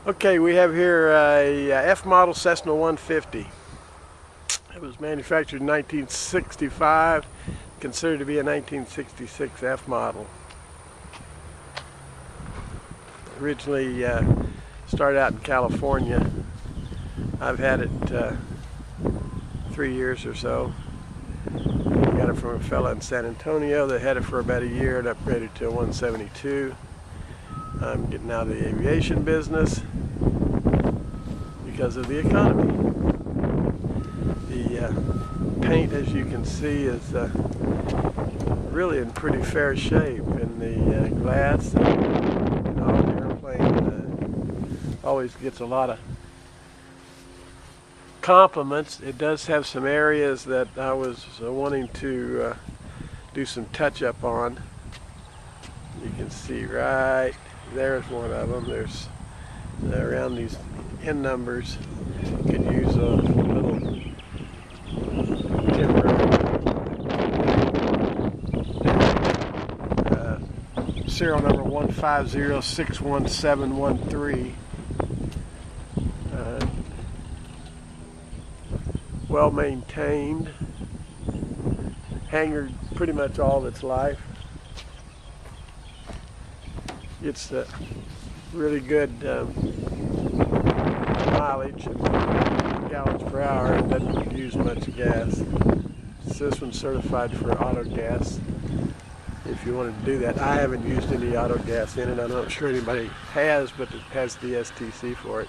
Okay, we have here a F model Cessna 150. It was manufactured in 1965, considered to be a 1966 F model. Originally started out in California. I've had it 3 years or so. Got it from a fella in San Antonio that had it for about a year and upgraded to a 172. I'm getting out of the aviation business because of the economy. The paint, as you can see, is really in pretty fair shape, and the glass, the airplane always gets a lot of compliments. It does have some areas that I was wanting to do some touch-up on. You can see right there's one of them. There's around these end numbers. Could use a little timber. Serial number 150-61713. Well maintained. Hangar pretty much all of its life. It's really good mileage, gallons per hour, and doesn't use much gas. So this one's certified for auto gas. If you wanted to do that, I haven't used any auto gas in it. I'm not sure anybody has, but it has the STC for it.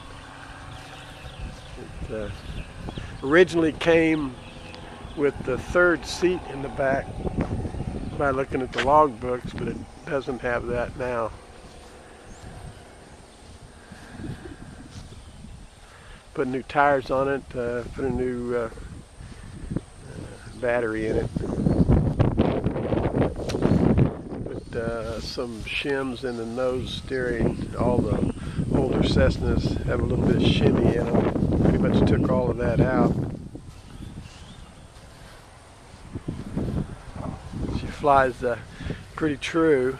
It originally came with the third seat in the back by looking at the log books, but it doesn't have that now. Put new tires on it, put a new battery in it. Put some shims in the nose steering. All the older Cessnas have a little bit of shimmy in them. Pretty much took all of that out. She flies pretty true.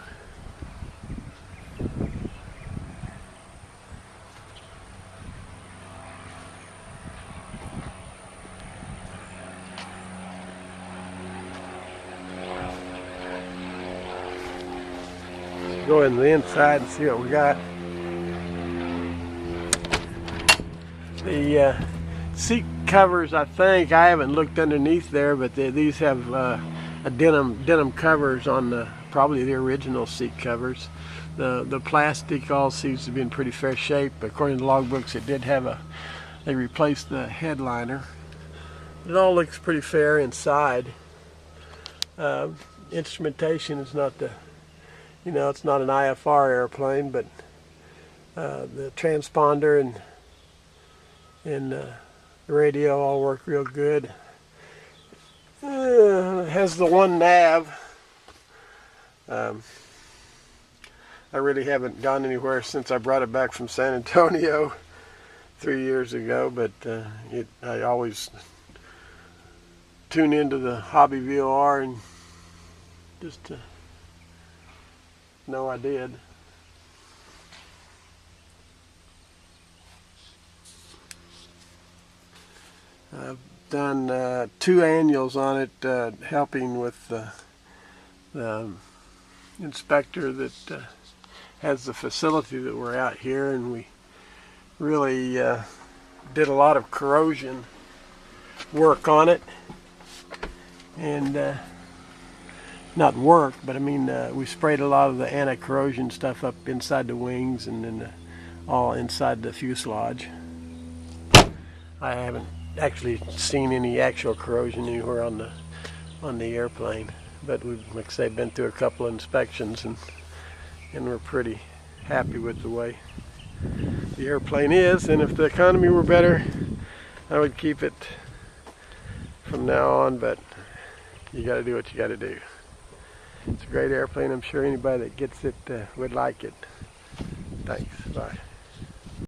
Go in the inside and see what we got. The seat covers, I think, I haven't looked underneath there, but these have a denim covers on probably the original seat covers. The plastic all seems to be in pretty fair shape. According to logbooks, it did have they replaced the headliner. It all looks pretty fair inside. Instrumentation is not it's not an IFR airplane, but the transponder and the radio all work real good. It has the one nav. I really haven't gone anywhere since I brought it back from San Antonio 3 years ago, but I always tune into the hobby VOR and just know I did. I've done 2 annuals on it, helping with the inspector that has the facility that we're out here, and we really did a lot of corrosion work on it. And not work, but I mean we sprayed a lot of the anti-corrosion stuff up inside the wings and then all inside the fuselage. I haven't actually seen any actual corrosion anywhere on the airplane, but we've, like I say, been through a couple of inspections, and we're pretty happy with the way the airplane is. And if the economy were better, I would keep it from now on, but you got to do what you got to do. It's a great airplane. I'm sure anybody that gets it would like it. Thanks. Bye.